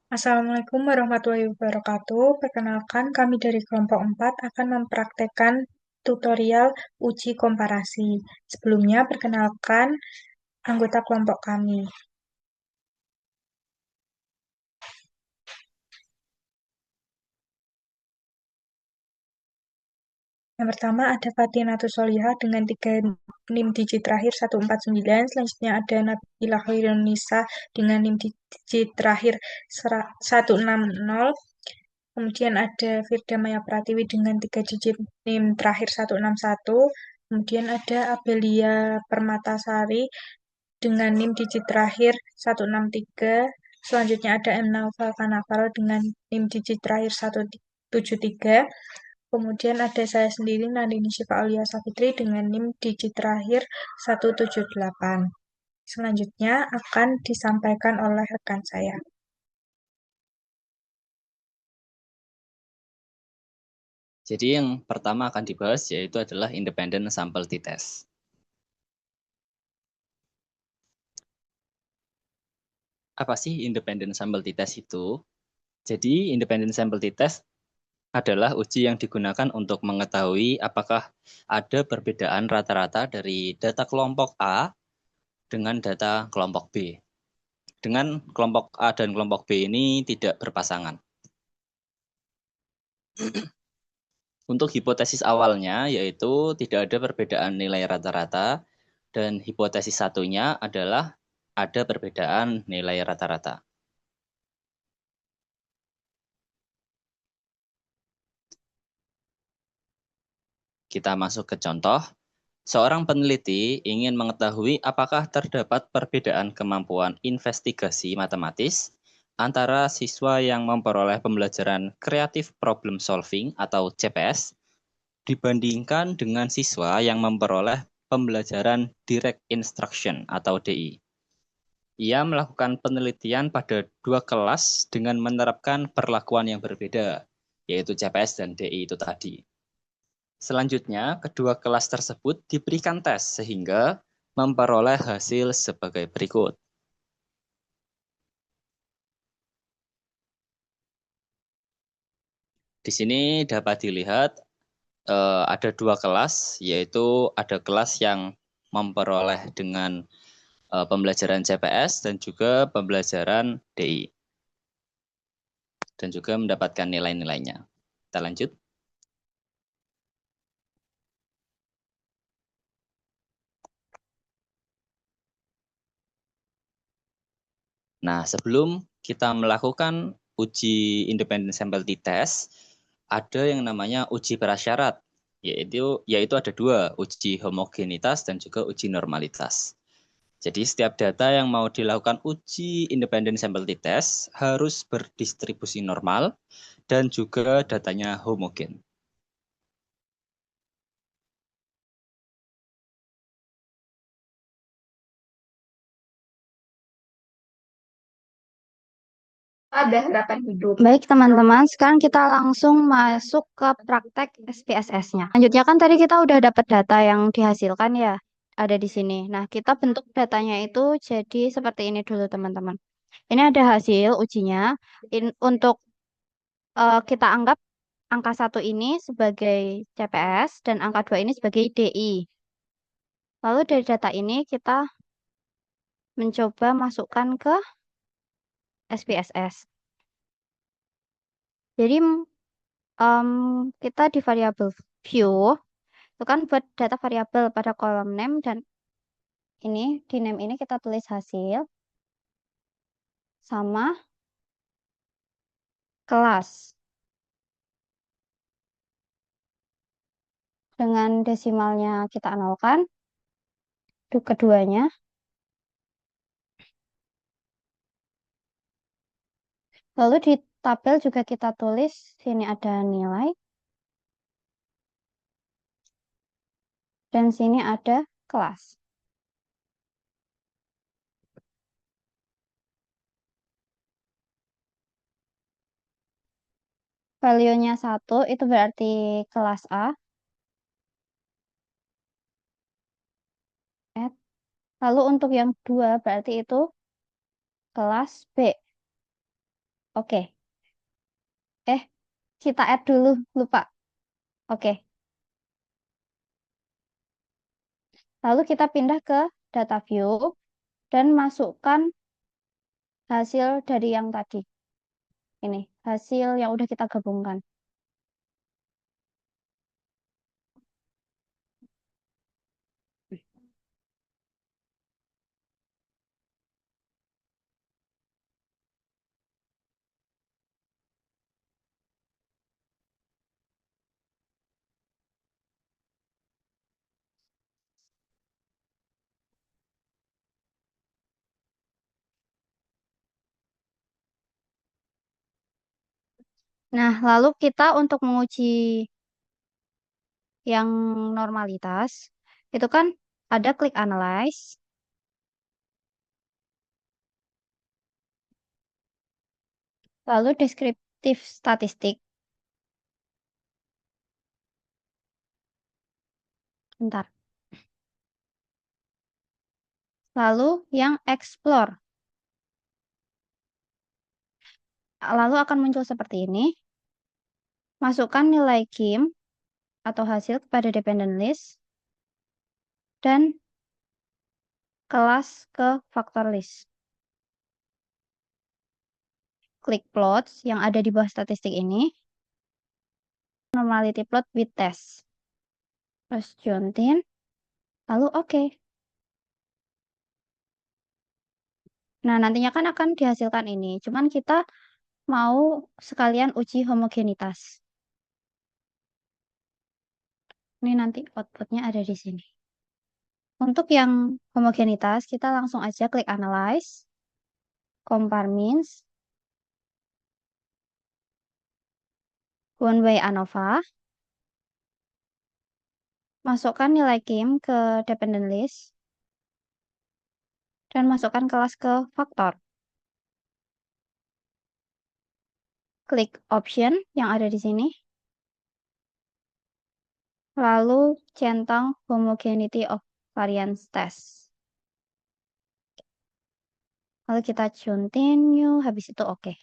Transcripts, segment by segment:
Assalamualaikum warahmatullahi wabarakatuh. Perkenalkan, kami dari kelompok 4 akan mempraktekkan tutorial uji komparasi. Sebelumnya, perkenalkan anggota kelompok kami. Yang pertama ada Fathinatus Solihah dengan 3 NIM digit terakhir 149. Selanjutnya ada Nabila Khairunisa dengan NIM digit terakhir 160. Kemudian ada Firda Maya Pratiwi dengan 3 digit NIM terakhir 161. Kemudian ada Abelia Permatasari dengan NIM digit terakhir 163. Selanjutnya ada M. Naufal Kanafaro dengan NIM digit terakhir 173. Kemudian ada saya sendiri, Nandini Syifa Aulia Safitri dengan NIM digit terakhir 178. Selanjutnya akan disampaikan oleh rekan saya. Jadi yang pertama akan dibahas yaitu adalah independent sample t-test. Apa sih independent sample t-test itu? Jadi independent sample t-test adalah uji yang digunakan untuk mengetahui apakah ada perbedaan rata-rata dari data kelompok A dengan data kelompok B. Dengan kelompok A dan kelompok B ini tidak berpasangan. Untuk hipotesis awalnya yaitu tidak ada perbedaan nilai rata-rata dan hipotesis satunya adalah ada perbedaan nilai rata-rata. Kita masuk ke contoh. Seorang peneliti ingin mengetahui apakah terdapat perbedaan kemampuan investigasi matematis antara siswa yang memperoleh pembelajaran Creative Problem Solving atau CPS dibandingkan dengan siswa yang memperoleh pembelajaran Direct Instruction atau DI. Ia melakukan penelitian pada dua kelas dengan menerapkan perlakuan yang berbeda, yaitu CPS dan DI itu tadi. Selanjutnya, kedua kelas tersebut diberikan tes sehingga memperoleh hasil sebagai berikut. Di sini dapat dilihat ada dua kelas, yaitu ada kelas yang memperoleh dengan pembelajaran CPS dan juga pembelajaran DI. Dan juga mendapatkan nilai-nilainya. Kita lanjut. Nah, sebelum kita melakukan uji independent sample t-test, ada yang namanya uji prasyarat, yaitu ada dua, uji homogenitas dan juga uji normalitas. Jadi setiap data yang mau dilakukan uji independent sample t-test harus berdistribusi normal dan juga datanya homogen. Ada harapan hidup. Baik teman-teman, sekarang kita langsung masuk ke praktek SPSS-nya. Lanjutnya kan tadi kita udah dapat data yang dihasilkan ya, ada di sini. Nah, kita bentuk datanya itu jadi seperti ini dulu teman-teman. Ini ada hasil ujinya. Untuk kita anggap angka 1 ini sebagai CPS dan angka 2 ini sebagai DI. Lalu dari data ini kita mencoba masukkan ke SPSS. Jadi kita di variabel view itu kan buat data variabel pada kolom name dan ini di name ini kita tulis hasil sama kelas dengan desimalnya kita nolkan untuk keduanya. Lalu di tabel juga kita tulis sini ada nilai dan sini ada kelas. Value-nya 1 itu berarti kelas A. Lalu untuk yang 2 berarti itu kelas B. Oke. Kita add dulu, lupa. Oke. Lalu kita pindah ke data view dan masukkan hasil dari yang tadi. Ini, hasil yang udah kita gabungkan. Nah, lalu kita untuk menguji yang normalitas, itu kan ada klik analyze, lalu deskriptif statistik. Bentar. Lalu yang explore. Lalu akan muncul seperti ini. Masukkan nilai KIM atau hasil kepada dependent list dan kelas ke factor list. Klik plots yang ada di bawah statistik ini. Normality plot with test. Terus juntin. Lalu oke. Nah, nantinya kan akan dihasilkan ini. Cuman kita mau sekalian uji homogenitas. Ini nanti outputnya ada di sini. Untuk yang homogenitas, kita langsung aja klik analyze, compare means, one way ANOVA, masukkan nilai KIM ke dependent list, dan masukkan kelas ke faktor. Klik option yang ada di sini. Lalu centang homogeneity of variance test. Lalu kita continue, habis itu oke.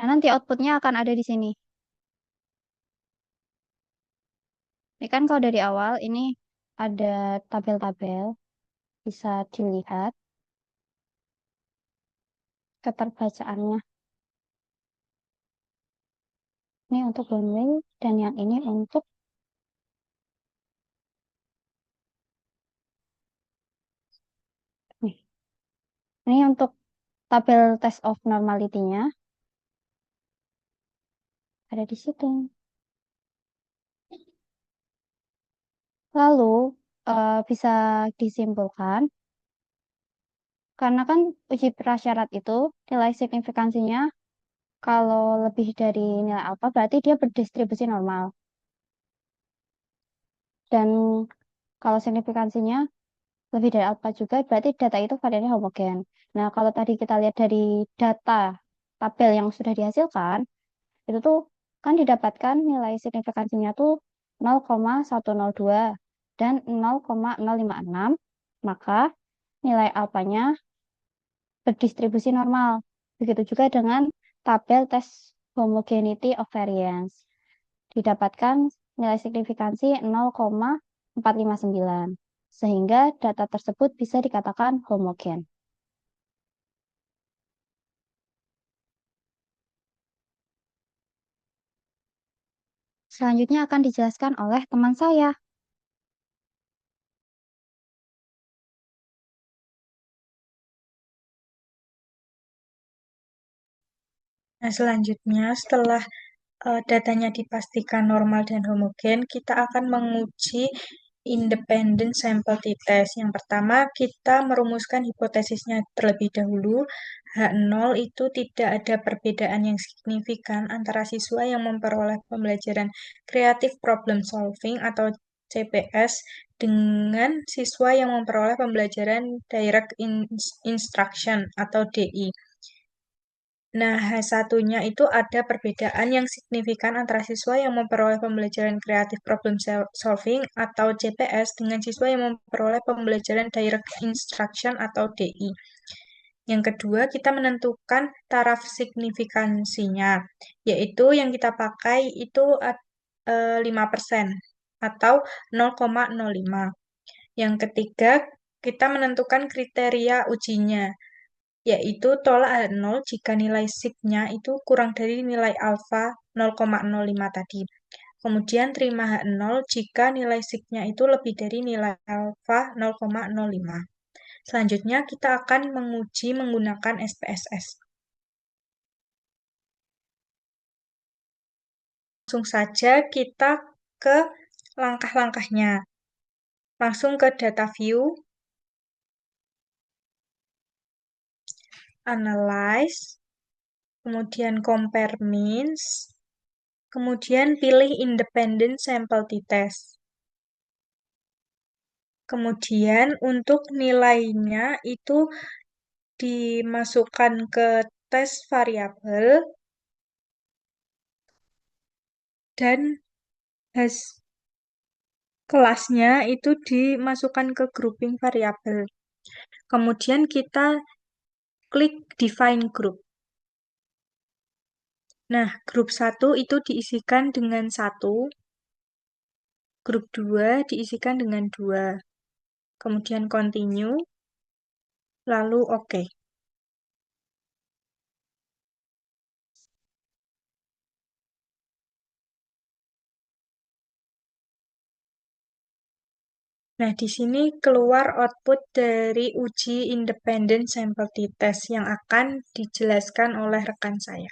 Nah, nanti outputnya akan ada di sini. Ini kan kalau dari awal, ini ada tabel-tabel, bisa dilihat keterbacaannya. Ini untuk one way, dan yang ini untuk nih. Ini untuk tabel test of normality-nya ada di situ. Lalu bisa disimpulkan karena kan uji prasyarat itu nilai signifikansinya kalau lebih dari nilai alfa berarti dia berdistribusi normal. Dan kalau signifikansinya lebih dari alfa juga berarti data itu variannya homogen. Nah, kalau tadi kita lihat dari data tabel yang sudah dihasilkan, itu tuh kan didapatkan nilai signifikansinya tuh 0,102 dan 0,056, maka nilai alfanya berdistribusi normal. Begitu juga dengan tabel tes homogeneity of variance. Didapatkan nilai signifikansi 0,459, sehingga data tersebut bisa dikatakan homogen. Selanjutnya akan dijelaskan oleh teman saya. Nah, selanjutnya setelah datanya dipastikan normal dan homogen, kita akan menguji independent sample t-test. Yang pertama, kita merumuskan hipotesisnya terlebih dahulu. H0 itu tidak ada perbedaan yang signifikan antara siswa yang memperoleh pembelajaran Creative Problem Solving atau CPS dengan siswa yang memperoleh pembelajaran Direct Instruction atau DI. Nah, H1-nya itu ada perbedaan yang signifikan antara siswa yang memperoleh pembelajaran kreatif problem solving atau CPS dengan siswa yang memperoleh pembelajaran direct instruction atau DI. Yang kedua, kita menentukan taraf signifikansinya, yaitu yang kita pakai itu 5% atau 0,05. Yang ketiga, kita menentukan kriteria ujinya, yaitu tolak H0 jika nilai sigma-nya itu kurang dari nilai alfa 0,05 tadi. Kemudian terima H0 jika nilai sigma-nya itu lebih dari nilai alfa 0,05. Selanjutnya kita akan menguji menggunakan SPSS. Langsung saja kita ke langkah-langkahnya. Langsung ke data view, analyze, kemudian compare means, kemudian pilih independent sample t-test. Kemudian untuk nilainya itu dimasukkan ke tes variabel dan kelasnya itu dimasukkan ke grouping variabel. Kemudian kita klik define group. Nah, grup 1 itu diisikan dengan 1, grup 2 diisikan dengan 2. Kemudian continue, lalu oke. Nah, di sini keluar output dari uji independent sample t-test yang akan dijelaskan oleh rekan saya.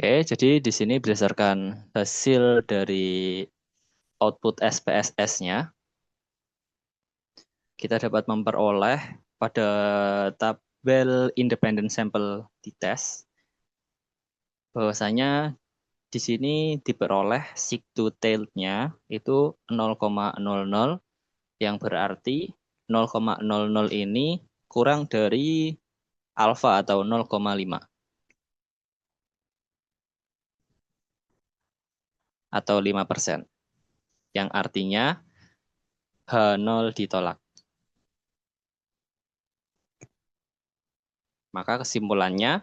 Oke, jadi di sini berdasarkan hasil dari output SPSS-nya, kita dapat memperoleh pada tabel independent sample t-test bahwasanya di sini diperoleh sig to tail-nya itu 0,00 yang berarti 0,00 ini kurang dari alfa atau 0,5 atau 5%, yang artinya H0 ditolak. Maka kesimpulannya,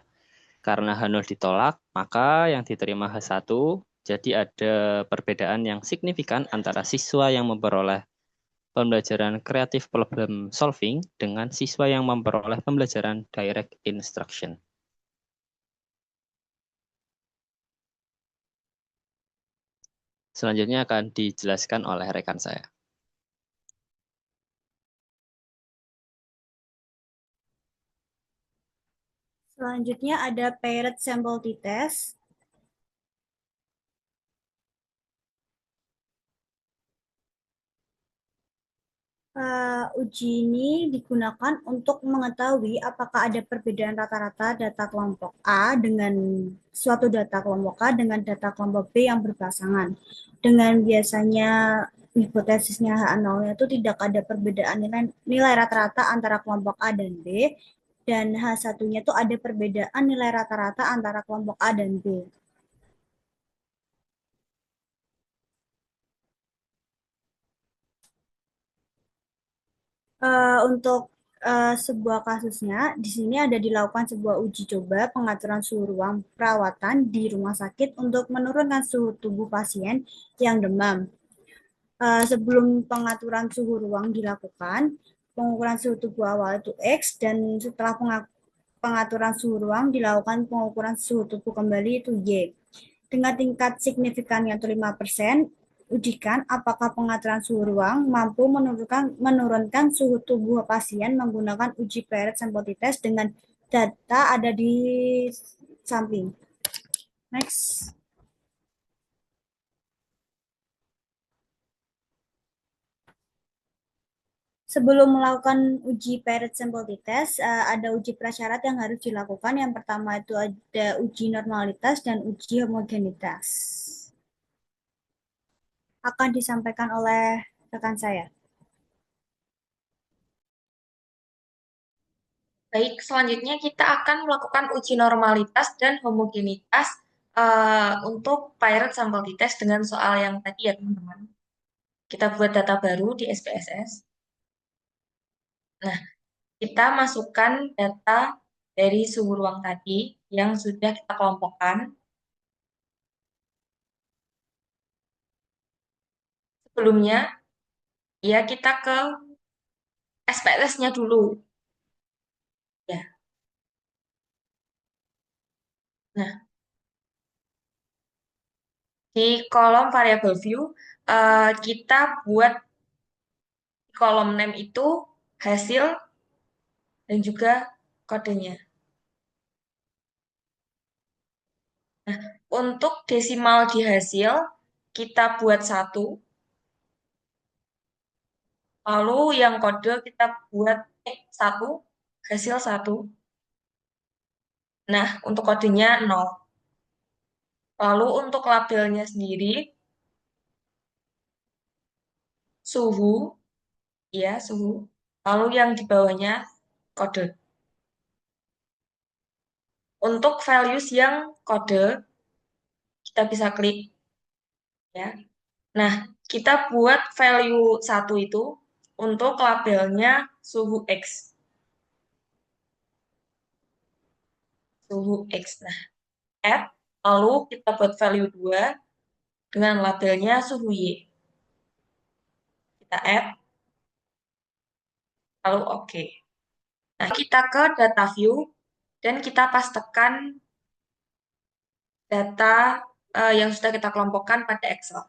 karena H0 ditolak, maka yang diterima H1, jadi ada perbedaan yang signifikan antara siswa yang memperoleh pembelajaran kreatif problem solving dengan siswa yang memperoleh pembelajaran direct instruction. Selanjutnya akan dijelaskan oleh rekan saya. Selanjutnya ada paired sample t-test. Uji ini digunakan untuk mengetahui apakah ada perbedaan rata-rata data kelompok A dengan suatu data kelompok A dengan data kelompok B yang berpasangan. Dengan biasanya hipotesisnya H0 itu tidak ada perbedaan nilai rata-rata antara kelompok A dan B, dan H1-nya itu ada perbedaan nilai rata-rata antara kelompok A dan B. Untuk sebuah kasusnya, di sini ada dilakukan sebuah uji coba pengaturan suhu ruang perawatan di rumah sakit untuk menurunkan suhu tubuh pasien yang demam. Sebelum pengaturan suhu ruang dilakukan, pengukuran suhu tubuh awal itu X, dan setelah pengaturan suhu ruang dilakukan pengukuran suhu tubuh kembali itu Y. Dengan tingkat signifikannya itu 5%, ujikan apakah pengaturan suhu ruang mampu menurunkan suhu tubuh pasien menggunakan uji paired sample t-test dengan data ada di samping. Next. Sebelum melakukan uji paired sample t-test, ada uji prasyarat yang harus dilakukan. Yang pertama itu ada uji normalitas dan uji homogenitas. Akan disampaikan oleh rekan saya. Baik, selanjutnya kita akan melakukan uji normalitas dan homogenitas untuk pirate sample test dengan soal yang tadi ya teman-teman. Kita buat data baru di SPSS. Nah, kita masukkan data dari suhu ruang tadi yang sudah kita kelompokkan. Sebelumnya, ya kita ke SPSS-nya dulu. Ya. Nah, di kolom variable view, kita buat di kolom name itu hasil dan juga kodenya. Nah, untuk desimal di hasil, kita buat 1. Lalu yang kode kita buat 1, hasil 1. Nah, untuk kodenya 0. Lalu untuk labelnya sendiri, suhu, ya suhu. Lalu yang di bawahnya kode. Untuk values yang kode, kita bisa klik. Ya. Nah, kita buat value 1 itu untuk labelnya suhu X. Suhu X. Nah, add. Lalu kita buat value 2 dengan labelnya suhu Y. Kita add. Lalu oke. Nah, kita ke data view dan kita pastekan data yang sudah kita kelompokkan pada Excel.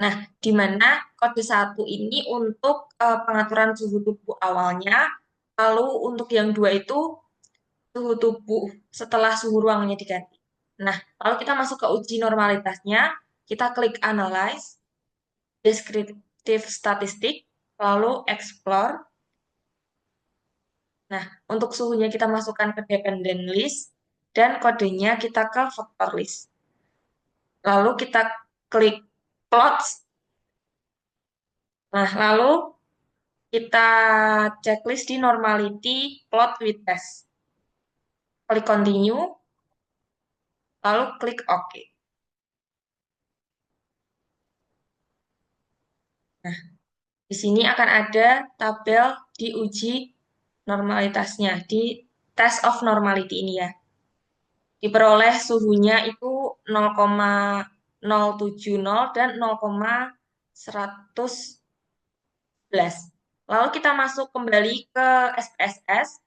Nah, di mana kode 1 ini untuk pengaturan suhu tubuh awalnya, lalu untuk yang 2 itu suhu tubuh setelah suhu ruangnya diganti. Nah, lalu kita masuk ke uji normalitasnya, kita klik Analyze, Descriptive Statistic, lalu Explore. Nah, untuk suhunya kita masukkan ke dependent list, dan kodenya kita ke vector list. Lalu kita klik Plots. Nah, lalu kita checklist di Normality Plot with Test. Klik Continue, lalu klik OK. Nah, di sini akan ada tabel di uji normalitasnya, di test of normality ini ya. Diperoleh suhunya itu 0,070 dan 0,111. Lalu kita masuk kembali ke SPSS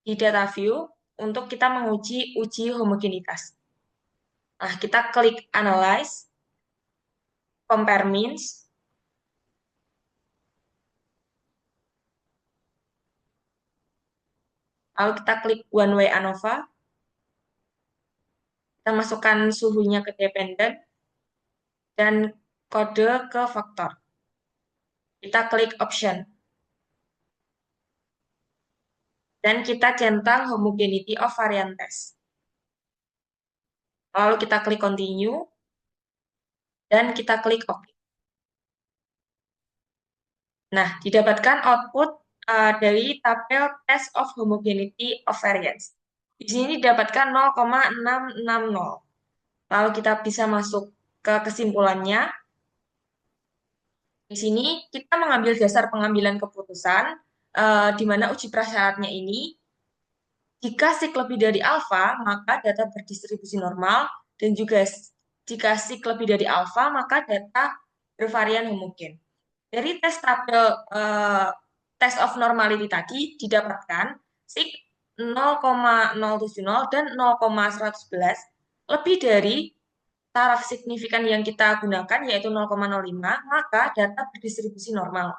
di data view untuk kita menguji uji homogenitas. Nah, kita klik Analyze, Compare Means, lalu kita klik One Way ANOVA, kita masukkan suhunya ke dependent, dan kode ke faktor. Kita klik Option. Dan kita centang Homogeneity of Variant Test. Lalu kita klik Continue, dan kita klik OK. Nah, didapatkan output dari tabel Test of Homogeneity of Variance. Di sini didapatkan 0,660. Lalu kita bisa masuk ke kesimpulannya. Di sini kita mengambil dasar pengambilan keputusan, di mana uji prasyaratnya ini, jika sik lebih dari alfa, maka data berdistribusi normal, dan juga jika sik lebih dari alfa, maka data bervarian homogen. Dari tes tabel test of normality tadi didapatkan sik 0,070 dan 0,111 lebih dari taraf signifikan yang kita gunakan, yaitu 0,05, maka data berdistribusi normal.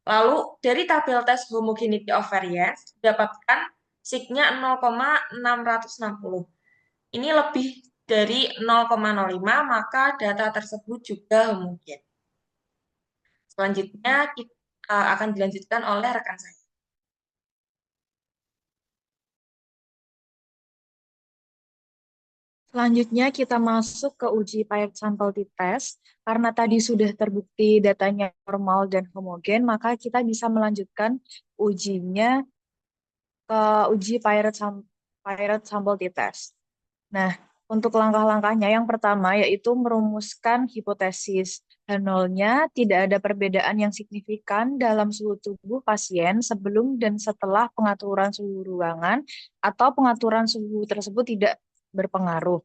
Lalu, dari tabel tes homogeneity of variance, didapatkan signya 0,660. Ini lebih dari 0,05, maka data tersebut juga homogen. Selanjutnya, kita akan dilanjutkan oleh rekan saya. Selanjutnya kita masuk ke uji paired sample t-test. Karena tadi sudah terbukti datanya normal dan homogen, maka kita bisa melanjutkan ujinya ke uji paired sample t-test. Nah, untuk langkah-langkahnya yang pertama yaitu merumuskan hipotesis. H0-nya tidak ada perbedaan yang signifikan dalam suhu tubuh pasien sebelum dan setelah pengaturan suhu ruangan atau pengaturan suhu tersebut tidak berpengaruh.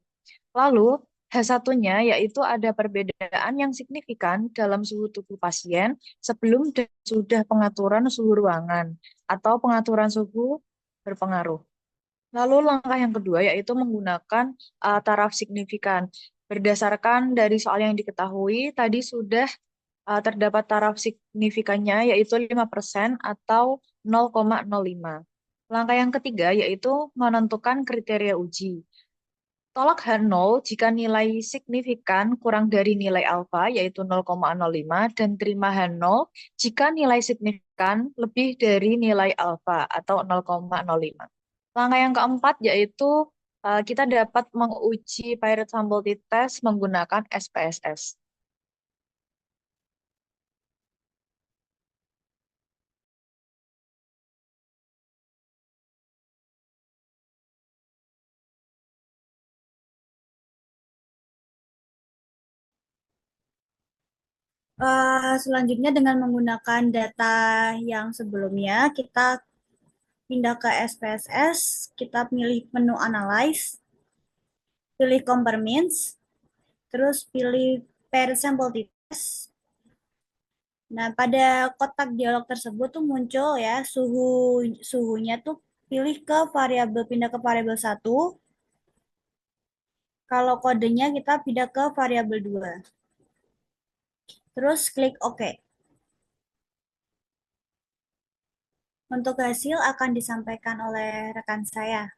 Lalu, H1-nya yaitu ada perbedaan yang signifikan dalam suhu tubuh pasien sebelum dan sudah pengaturan suhu ruangan atau pengaturan suhu berpengaruh. Lalu langkah yang kedua yaitu menggunakan taraf signifikan. Berdasarkan dari soal yang diketahui, tadi sudah terdapat taraf signifikannya yaitu 5% atau 0,05. Langkah yang ketiga yaitu menentukan kriteria uji. Tolak H0 jika nilai signifikan kurang dari nilai alfa yaitu 0,05 dan terima H0 jika nilai signifikan lebih dari nilai alfa atau 0,05. Langkah yang keempat yaitu kita dapat menguji paired sample t-test menggunakan SPSS. Selanjutnya dengan menggunakan data yang sebelumnya, kita pindah ke SPSS, kita pilih menu Analyze, pilih Compare Means, terus pilih Pair Sample Test. Nah, pada kotak dialog tersebut tuh muncul ya suhunya tuh pilih ke variabel pindah ke variabel 1. Kalau kodenya kita pindah ke variabel 2. Terus klik OK. Untuk hasil akan disampaikan oleh rekan saya.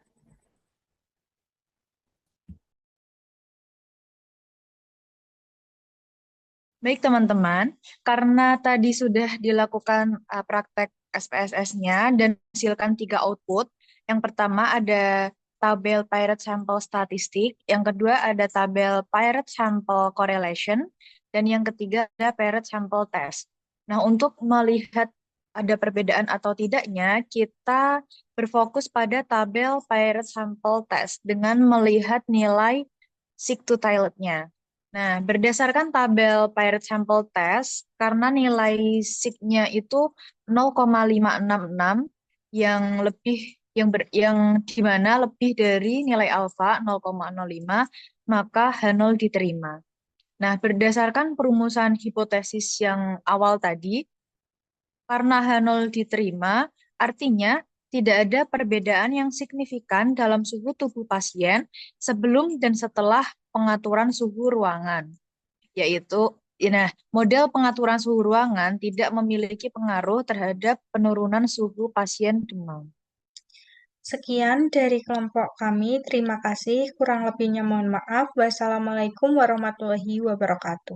Baik teman-teman, karena tadi sudah dilakukan praktek SPSS-nya dan hasilkan 3 output. Yang pertama ada tabel paired sample statistik, yang kedua ada tabel paired sample correlation, dan yang ketiga ada paired sample test. Nah, untuk melihat ada perbedaan atau tidaknya, kita berfokus pada tabel paired sample test dengan melihat nilai sig-to-tilednya. Nah, berdasarkan tabel paired sample test, karena nilai sig-nya itu 0,566 yang lebih yang di mana lebih dari nilai alfa 0,05, maka H0 diterima. Nah, berdasarkan perumusan hipotesis yang awal tadi, karena H0 diterima, artinya tidak ada perbedaan yang signifikan dalam suhu tubuh pasien sebelum dan setelah pengaturan suhu ruangan, yaitu nah, model pengaturan suhu ruangan tidak memiliki pengaruh terhadap penurunan suhu pasien demam. Sekian dari kelompok kami. Terima kasih. Kurang lebihnya mohon maaf. Wassalamualaikum warahmatullahi wabarakatuh.